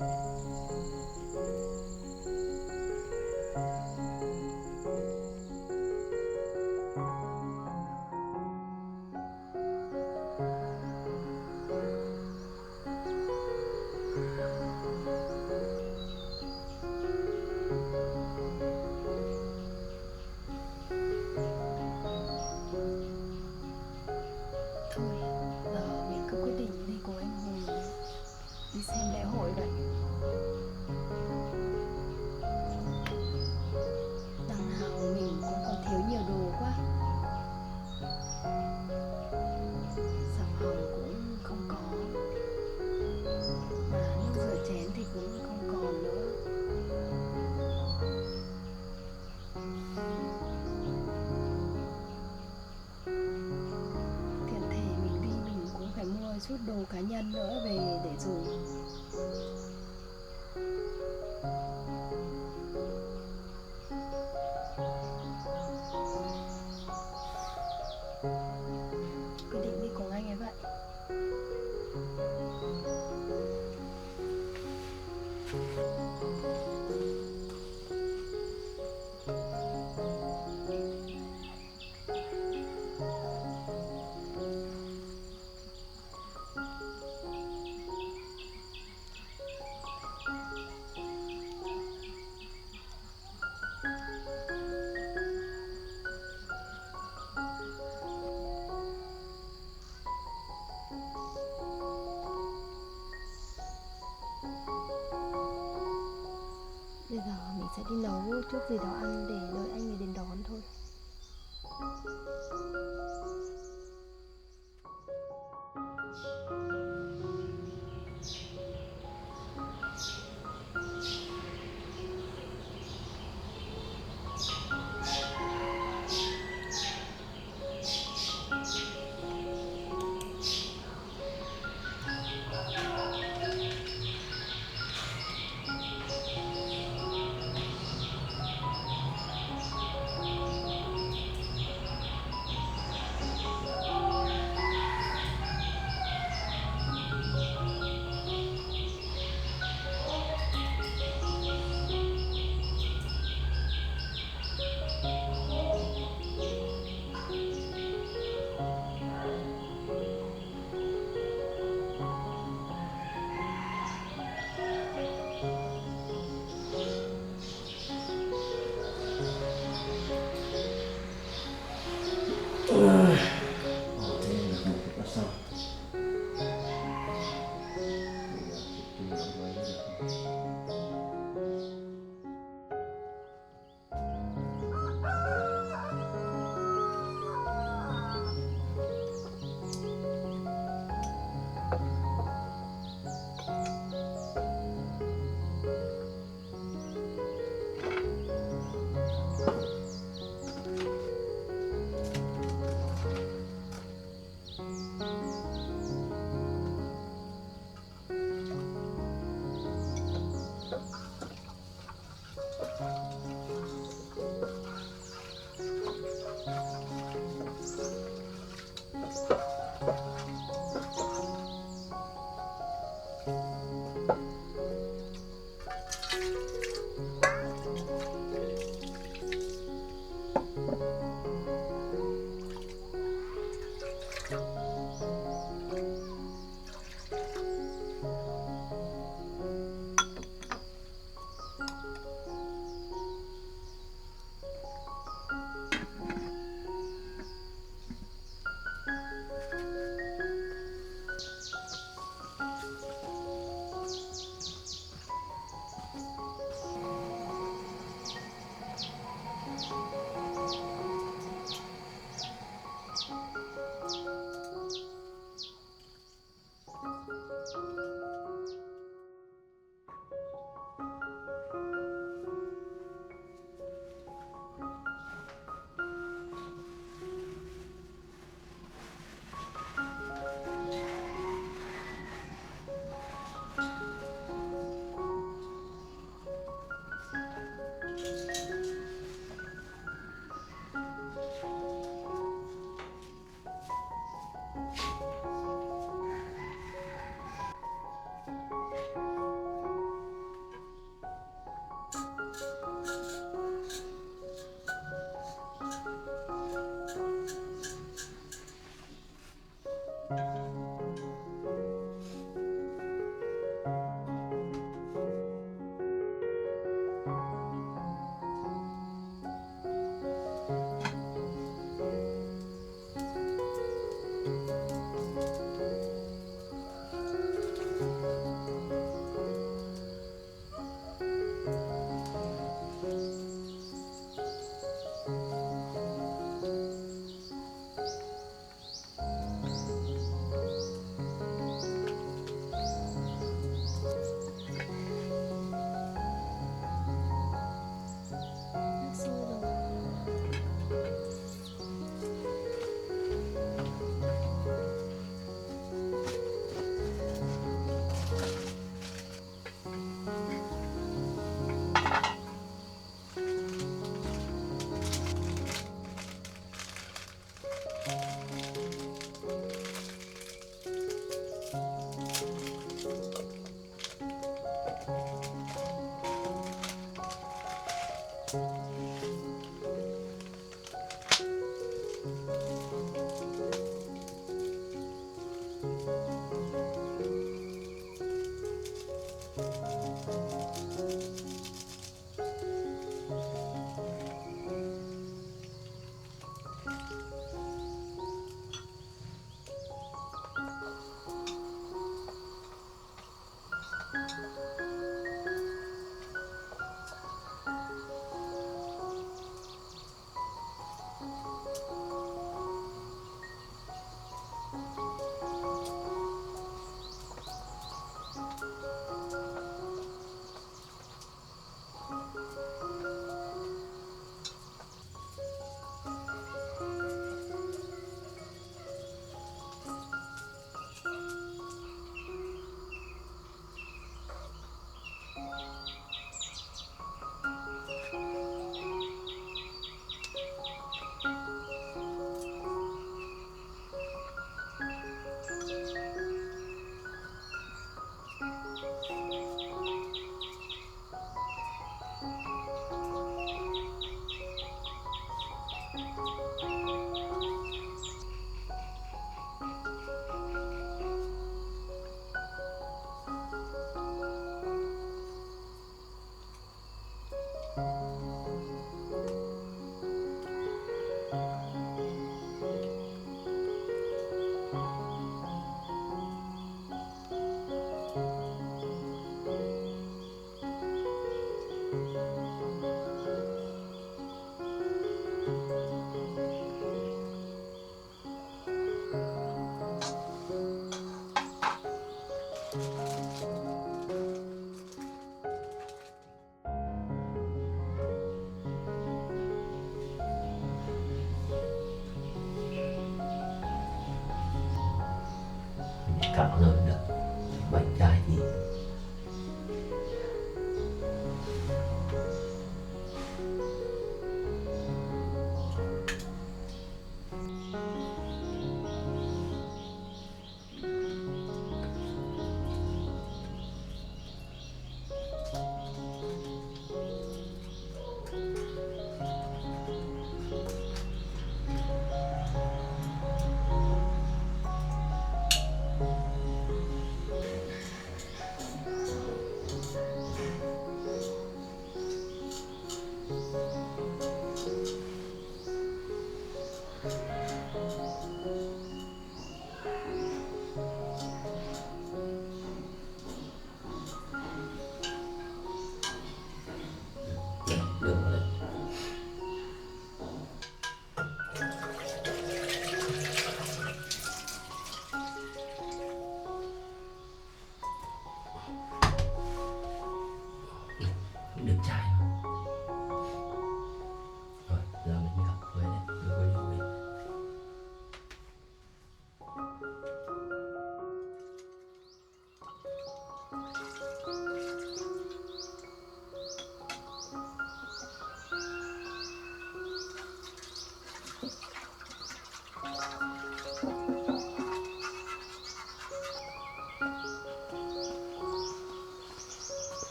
Thôi, giờ mình cứ quyết định đi cùng anh Hùng đi xem lễ hội vậy. Đằng nào mình cũng còn thiếu nhiều đồ quá. Xà phòng cũng không có, mà nước rửa chén thì cũng không còn nữa. Tiện thể mình đi mình cũng phải mua chút đồ cá nhân nữa về để dùng. Quyết định đi cùng anh ấy vậy. Bây giờ mình sẽ đi nấu chút gì đó ăn để đợi anh ấy đến đón thôi. Thế là một chút đã xong. Bây giờ thì tôi đóng gói nó được. Cảm ơn đã bánh trai gì được rồi. Được trai mà. Rồi giờ mình gặp với đây đưa với nhau đi.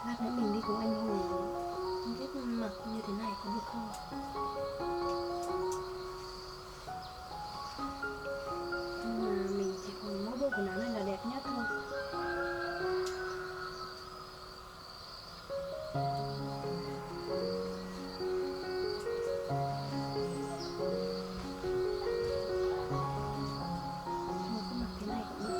Lát nữa mình đi cùng anh Hùng, không biết mặc như thế này có được không? Nhưng mà mình chỉ còn mỗi bộ quần áo này là đẹp nhất thôi. Mà cứ mặc thế này cũng được.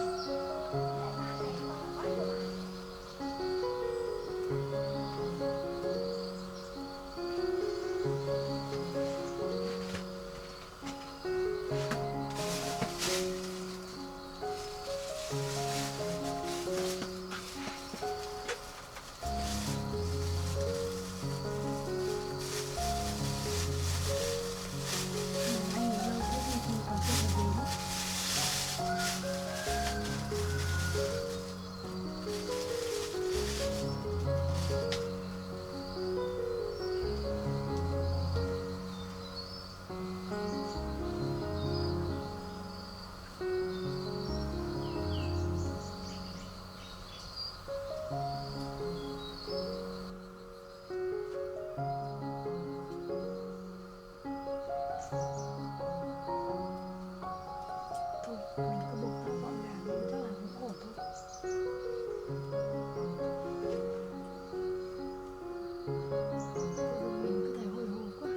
Anh nhớ lâu thế thì mình còn chưa phải về nữa. Thôi, mình cứ buộc tóc gọn gàng đi, chắc là cũng ổn thôi. Tự dưng mình cứ thấy hồi hộp quá.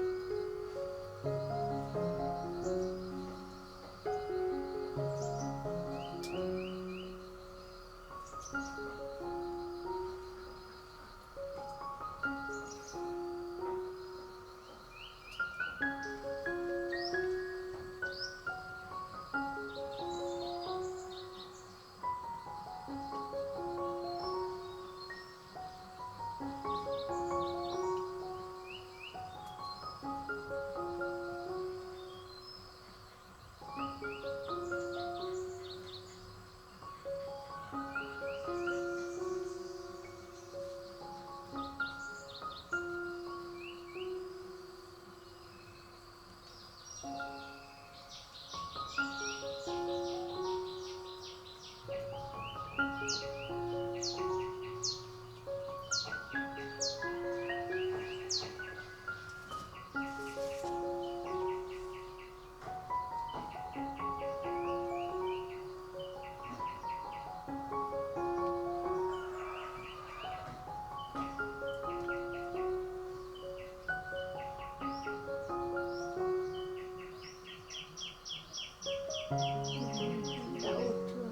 Đã ổn chưa?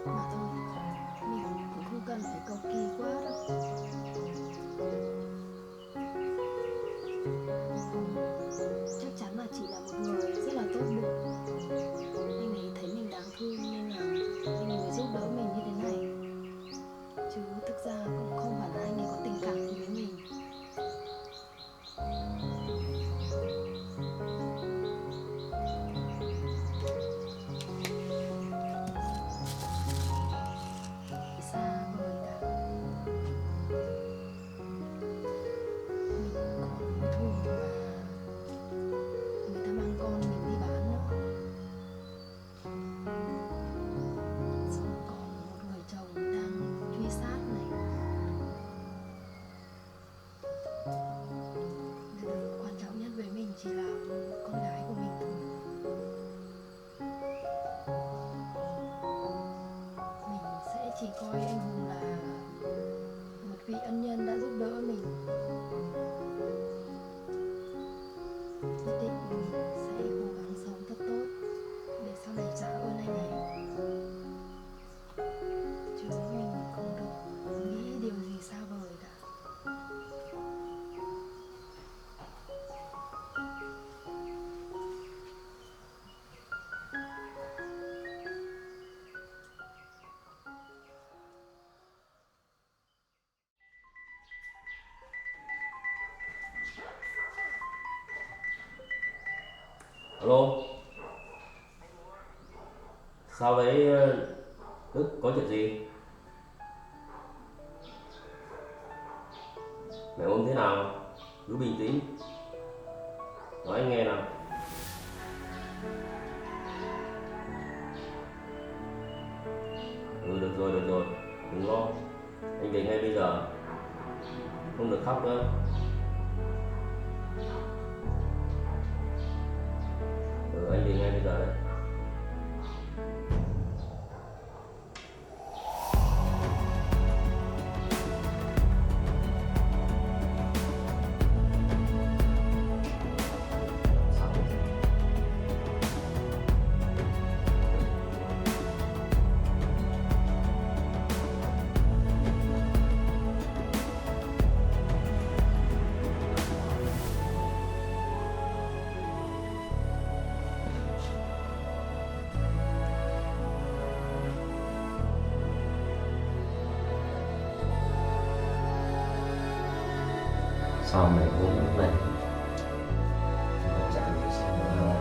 Mà thôi, mình cũng không cần phải cầu kỳ quá đâu. Hùng chắc chắn là chị là một người rất là tốt bụng. Anh ấy thấy mình đáng thương nên là anh ấy mới giúp đỡ mình như thế này. Chứ thực ra cũng không phải là anh ấy có tình cảm gì với mình. Xa vời cả. Mình còn mối thù là người ta mang con mình đi bán nữa. Xong còn một người chồng đang truy sát này. Điều quan trọng nhất với mình chỉ là con gái của mình thôi. Mình sẽ chỉ coi anh Hùng là một vị ân nhân đã giúp đỡ mình. Nhất định mình sẽ cố gắng sống thật tốt để sau này trả ơn anh ấy. Chứ mình không được nghĩ điều gì xa vời cả. Alo. Sao đấy Đức, có chuyện gì? Mẹ ốm thế nào? Cứ bình tĩnh, nói anh nghe nào. Được rồi, đừng lo. Anh về ngay bây giờ. Không được khóc nữa. Anh về ngay bây giờ đấy. Sao mày ốm như vậy? Mà chẳng bị sao nữa.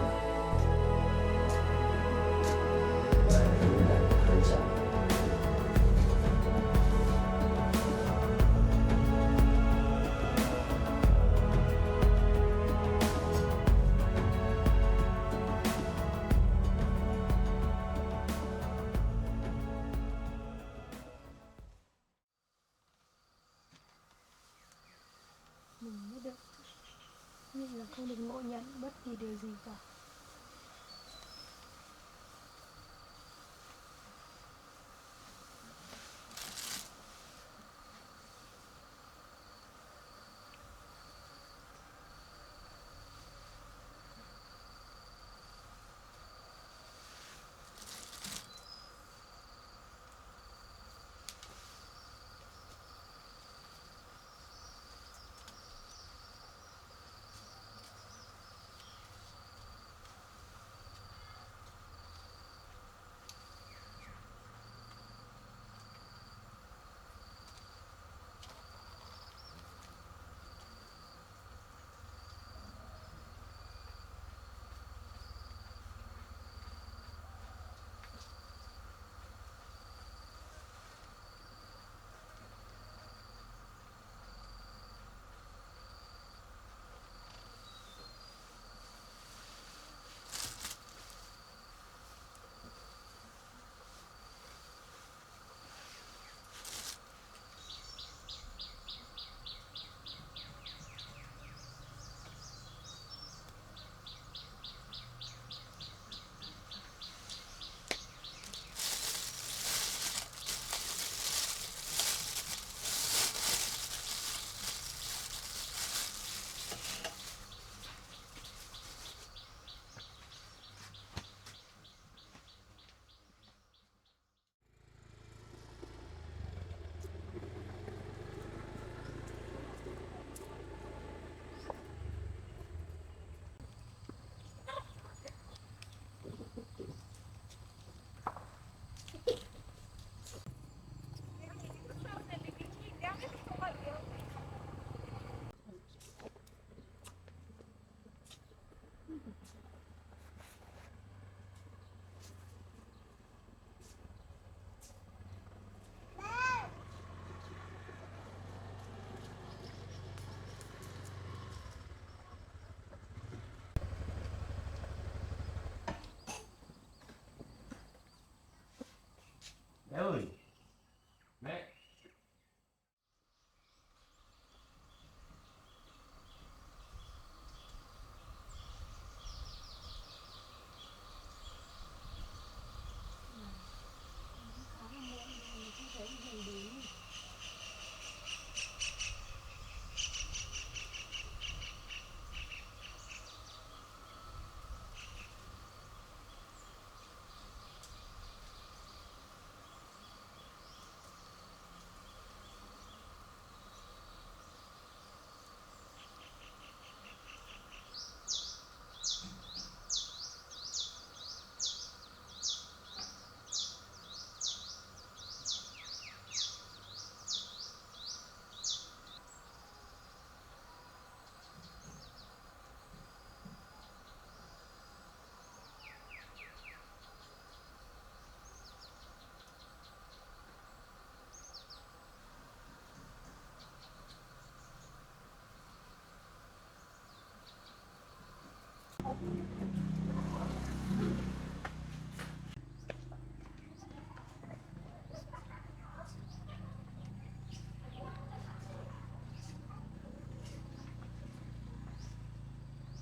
Và đúng là cơn giận. Mình biết được, nhưng là không được ngộ nhận bất kỳ điều gì cả. Mẹ ơi, mẹ.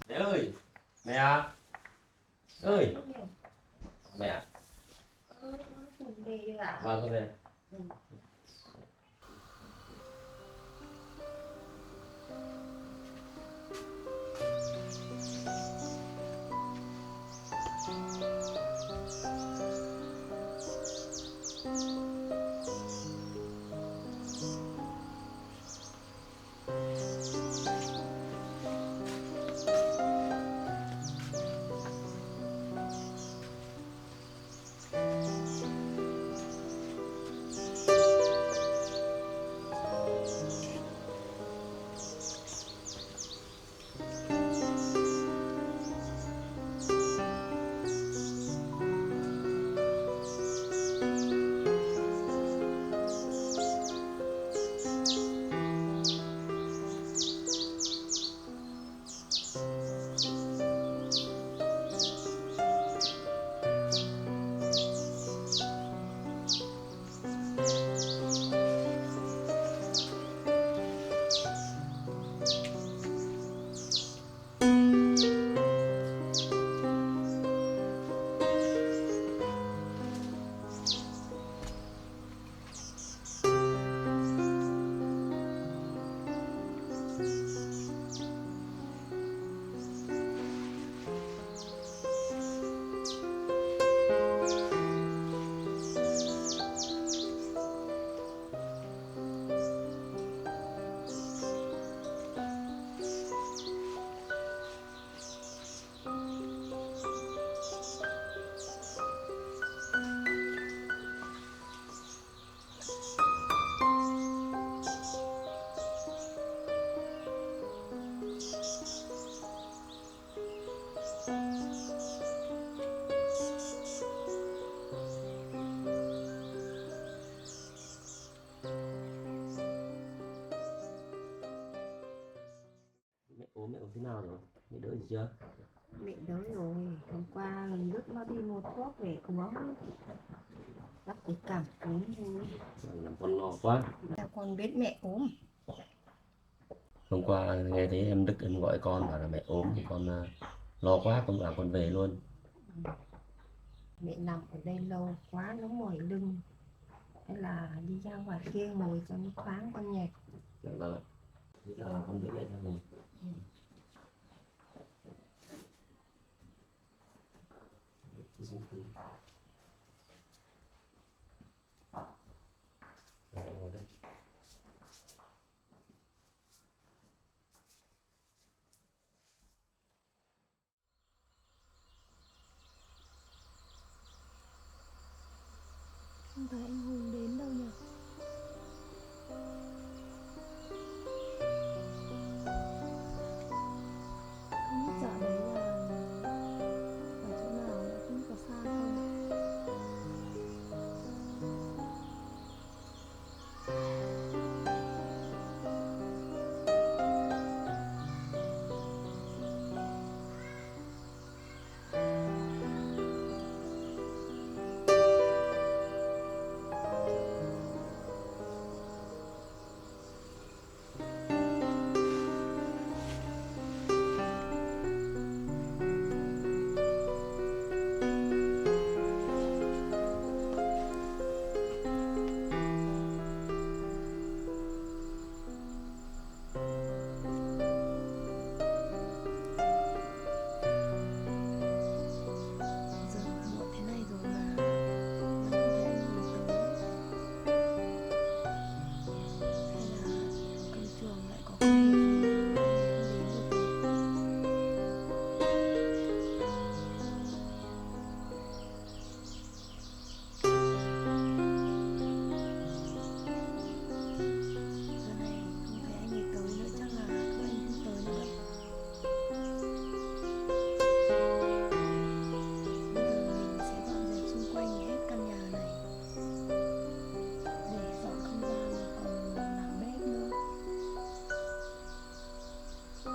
Mẹ ơi, mẹ à, ơi, mẹ à, vâng con về. Mẹ ốm thế nào rồi? Mẹ đỡ gì chưa? Mẹ đỡ rồi, hôm qua lần trước nó đi mua thuốc về uống, bác chỉ cảm cúm thôi. Làm con lo quá. Sao con biết mẹ ốm? Hôm qua nghe thấy em Đức em gọi con bảo là mẹ ốm thì con lo quá, con bảo con về luôn. Mẹ nằm ở đây lâu quá nó mỏi lưng, hay là đi ra ngoài kia ngồi cho nó thoáng con nhẹ. Dạ vâng ạ. Bây giờ con đỡ lại ra rồi. Ngồi đây. Không thấy anh Hùng đến đâu nhỉ? Xe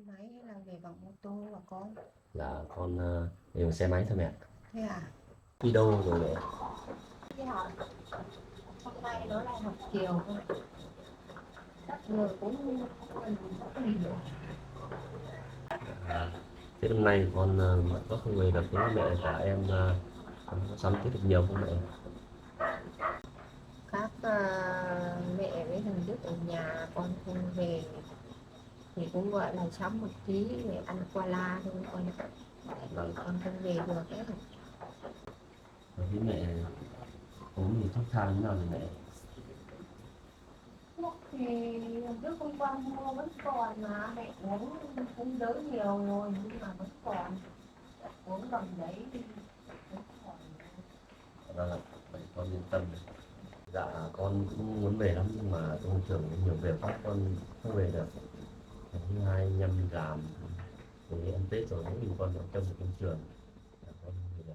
máy hay là về bằng ô tô và con? Là con đi bằng xe máy thôi mẹ. Thế à? Đi đâu rồi mẹ? Đi học. Hôm nay nó là học chiều thôi. Chắc người cũng Thế hôm nay con có không về được với mẹ và em có sắm tết được nhiều không mẹ? các mẹ với thằng Đức ở nhà, con không về thì cũng gọi là sắm một tí để ăn qua la thôi con, con không về được ấy. Với mẹ uống thì thuốc thang thế nào rồi mẹ? Thuốc thì Đức hôm qua mua vẫn còn mà mẹ uống cũng đỡ nhiều rồi nhưng mà vẫn còn, uống bằng đấy thì vẫn còn. Vâng, vậy con yên tâm. Dạ con cũng muốn về lắm nhưng mà công trường nhiều việc quá con không về được. Thứ hai anh em đi làm thì ăn Tết rồi mỗi mình con ở trong một công trường. Dạ, con không về được.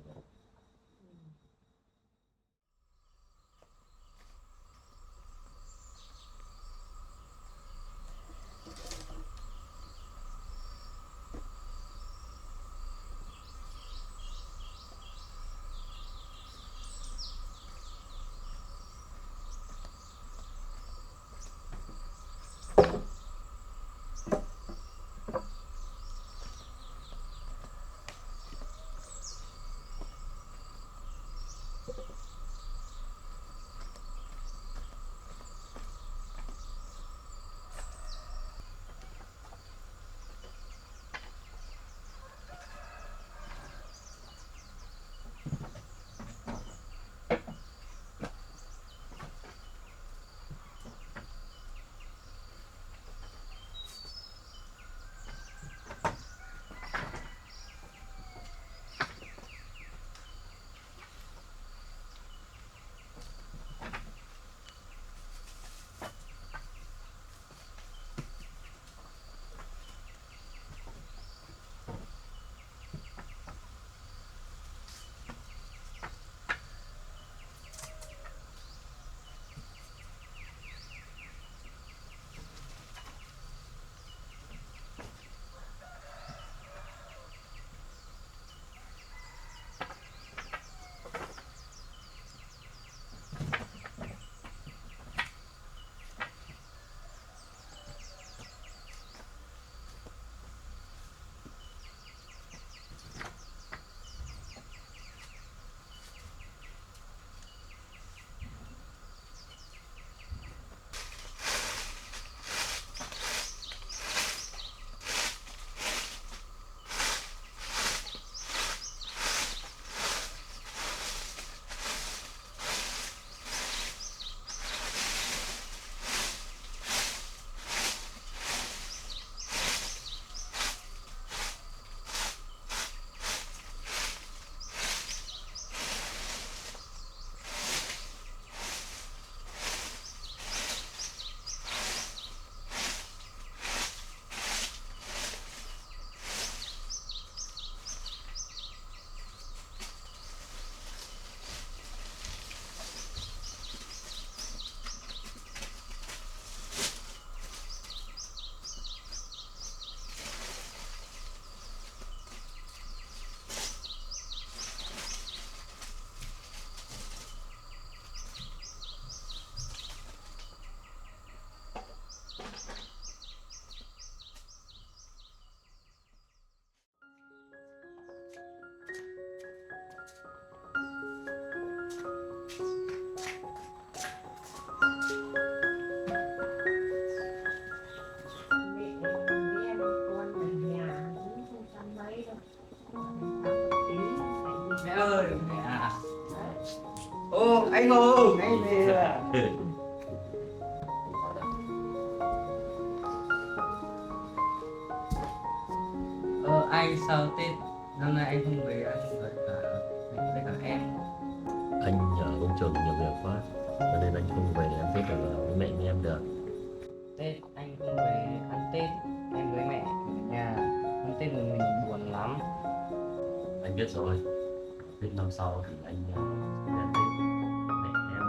Anh Hùng, anh về rồi à? Anh sao Tết năm nay anh không về, anh với cả em. Anh ở công trường nhiều việc quá cho nên anh không về ăn Tết được với mẹ với em được. Tết anh không về ăn Tết, anh với mẹ ở nhà ăn Tết một mình buồn lắm. Anh biết rồi, Tết năm sau thì anh sẽ về ăn Tết mẹ với em.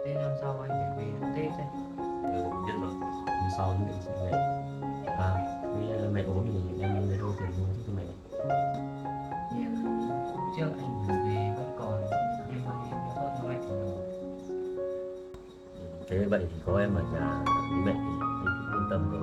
Tết năm sau anh phải về ăn Tết đây. Biết rồi, hôm sau thì mình sẽ về. Với mẹ ốm thì em lấy đâu tiền mua thuốc cho mẹ. Em trước anh về vẫn còn, nhưng mà em đã tốt cho anh rồi. Thế vậy thì có em ở nhà với mẹ thì anh cũng yên tâm rồi.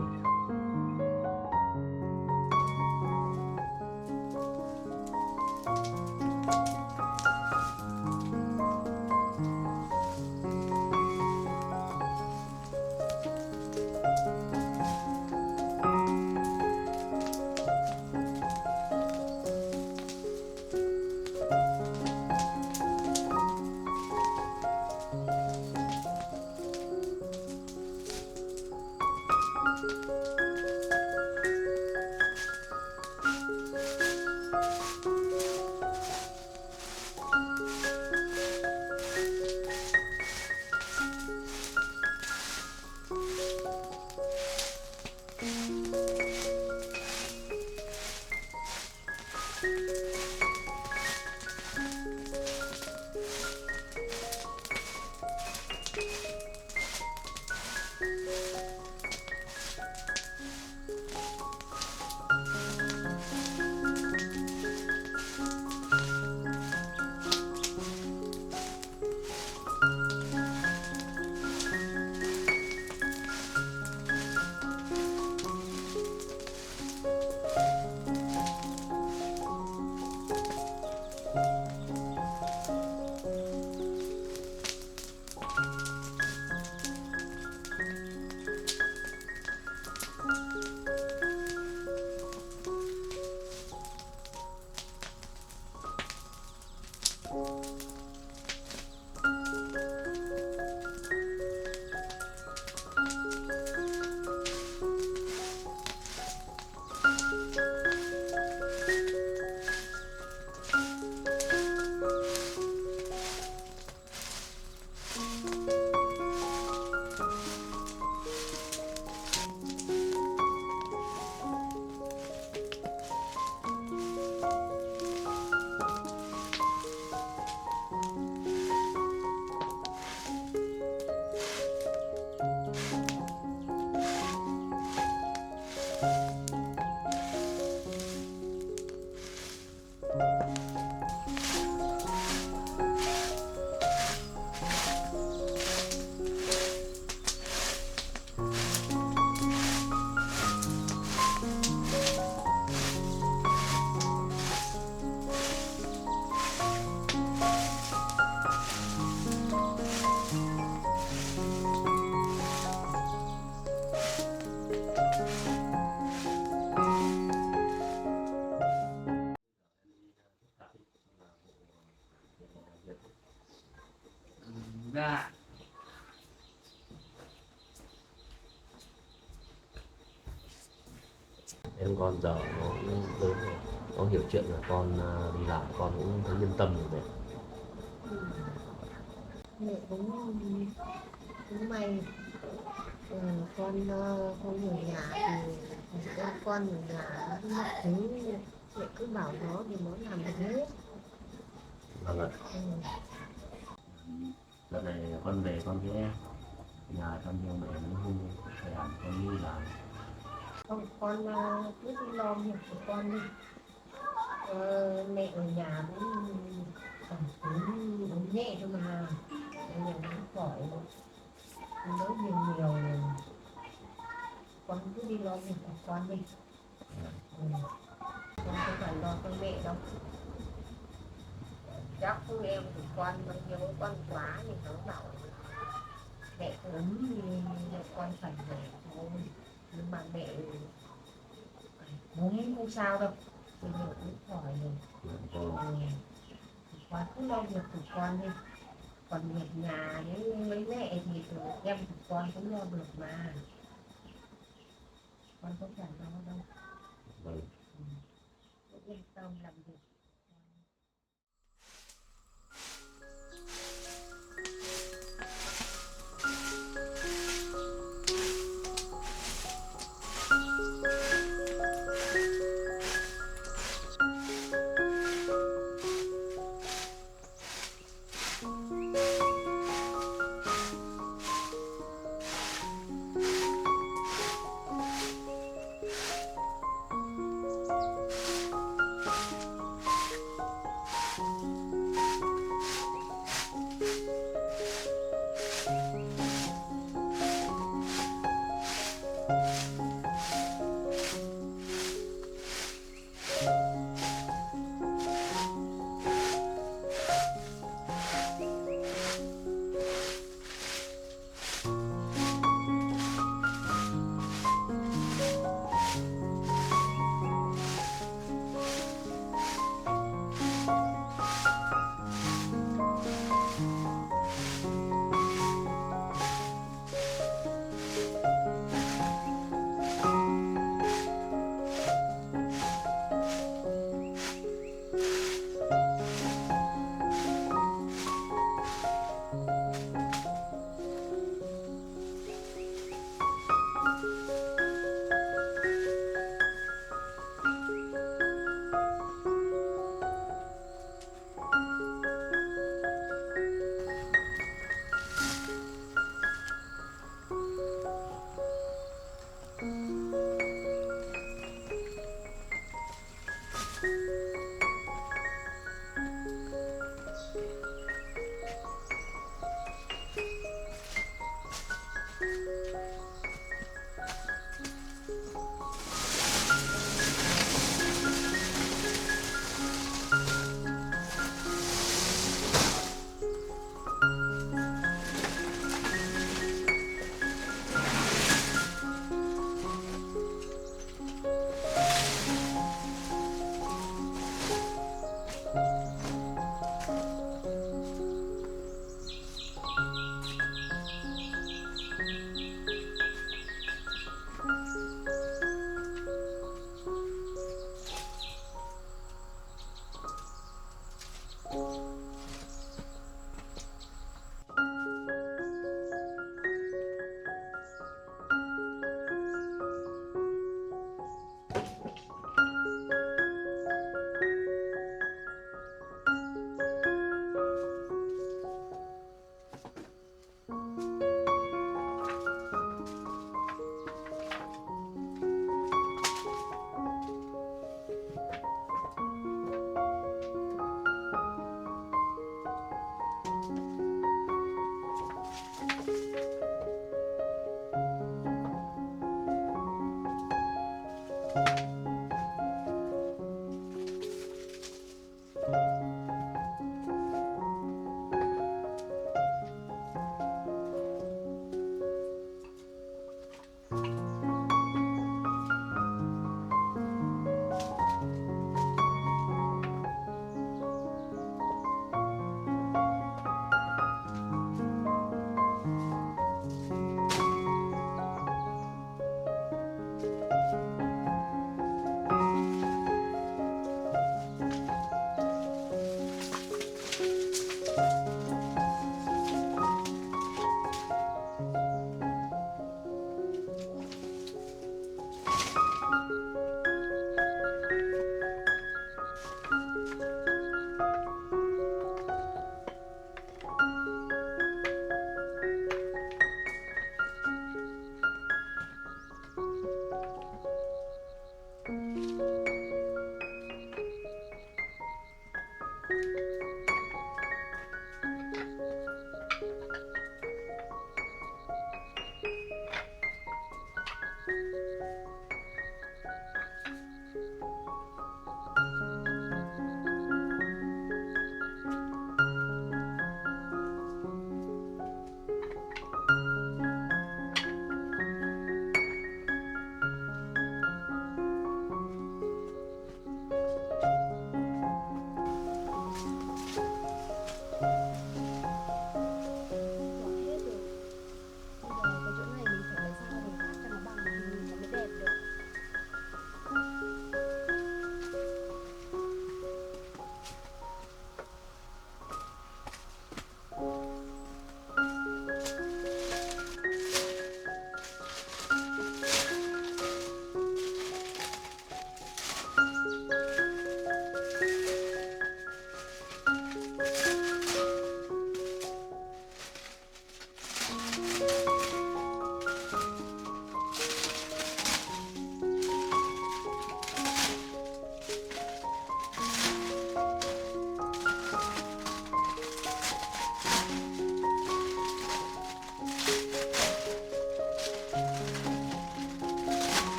Dạ. Em con giờ nó cũng lớn rồi, nó hiểu chuyện là con đi làm con cũng thấy yên tâm rồi mẹ. Mẹ cũng may. Con không ở nhà thì con ở nhà nó mọi thứ mẹ cứ bảo nó thì nó làm được hết. Vâng ạ. Ừ. Đợt này con về con ghé nhà thăm nhiều mẹ nó không phải làm con đi làm. Không, con cứ đi lo việc của con đi. Mẹ ở nhà cũng uống nhẹ thôi mà. Bây giờ cũng khỏi đỡ nhiều nhiều. Con cứ đi lo việc của con đi. Ừ. Con không phải lo cho mẹ đâu. Chắc em của con bao nhiêu con quá thì nó bảo mẹ ốm thì con phải về thôi, nhưng mà mẹ không sao đâu, thì mẹ cũng khỏi rồi. Con cứ lo việc của con đi, còn việc nhà với mẹ thì em của con cũng lo được mà, con không phải lo đâu. Vâng. Cứ yên tâm làm việc.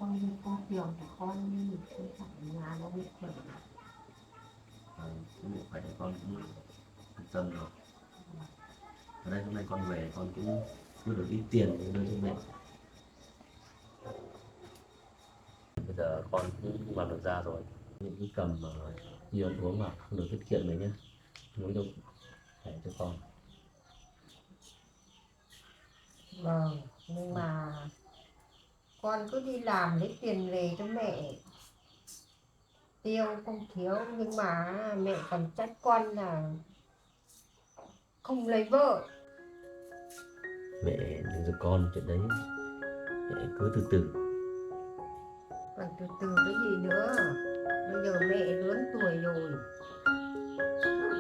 con đi con kiểu của con đi không phải ở nhà nó bị bệnh. Bố mẹ khỏe con cũng yên tâm rồi. Ở đây hôm nay con về con cũng đưa được ít tiền để đưa cho mẹ. Bây giờ con cũng làm được ra rồi. Những cái cầm nhiều ăn uống mà không được tiết kiệm đấy nhé. Nuôi đâu để cho con. Vâng, nhưng mà con cứ đi làm lấy tiền về cho mẹ tiêu không thiếu, nhưng mà mẹ còn trách con là không lấy vợ. Mẹ đừng giật con chuyện đấy. Mẹ cứ từ từ. Còn từ từ cái gì nữa, bây giờ mẹ lớn tuổi rồi,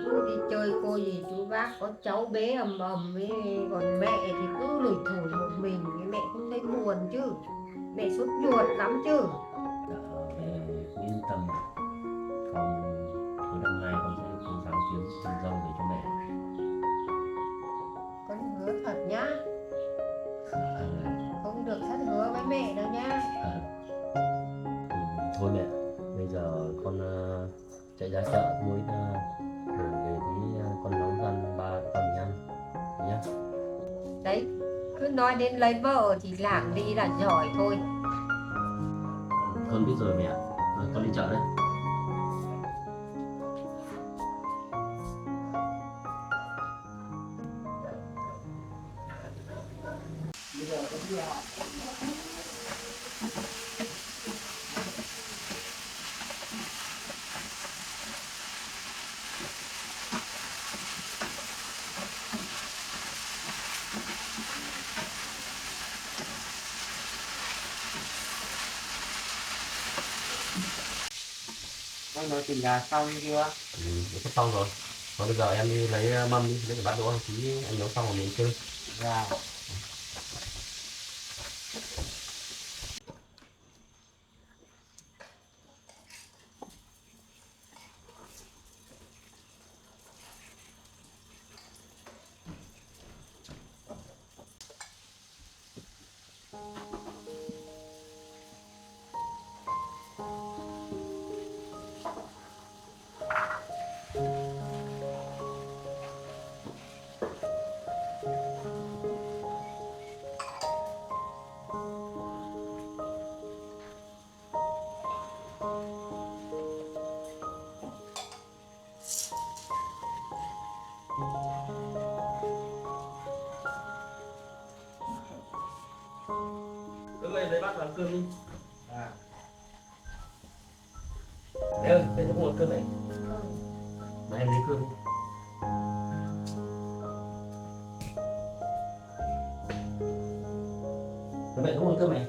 cứ đi chơi cô gì chú bác có cháu bé ầm ầm ấy, còn mẹ thì cứ lủi thủi một mình, mẹ cũng thấy buồn chứ, mẹ sốt ruột lắm chứ. Dạ, mẹ cứ yên tâm. Còn cuối năm nay con sẽ cố gắng kiếm con dâu về cho mẹ. Con hứa thật nhá, À, không được thất hứa với mẹ đâu nhá. à, thôi mẹ, bây giờ con chạy ra chợ mua ít đồ về tí con nấu ăn ba con mình ăn nhé. Đấy, cứ nói đến lấy vợ thì làm đi là giỏi thôi. Con biết rồi mẹ. Con đi chợ đấy. Con nói tiền nhà xong chưa? Sắp xong rồi. Còn bây giờ em đi lấy mâm đi, lấy cái bát đũa một tí em nấu xong rồi mình chơi. Dạ. Cứ lấy bát làm cơm đi. À. Đây nó không có cơm này. Mà em lấy cơm đi. Mẹ không có cơm này.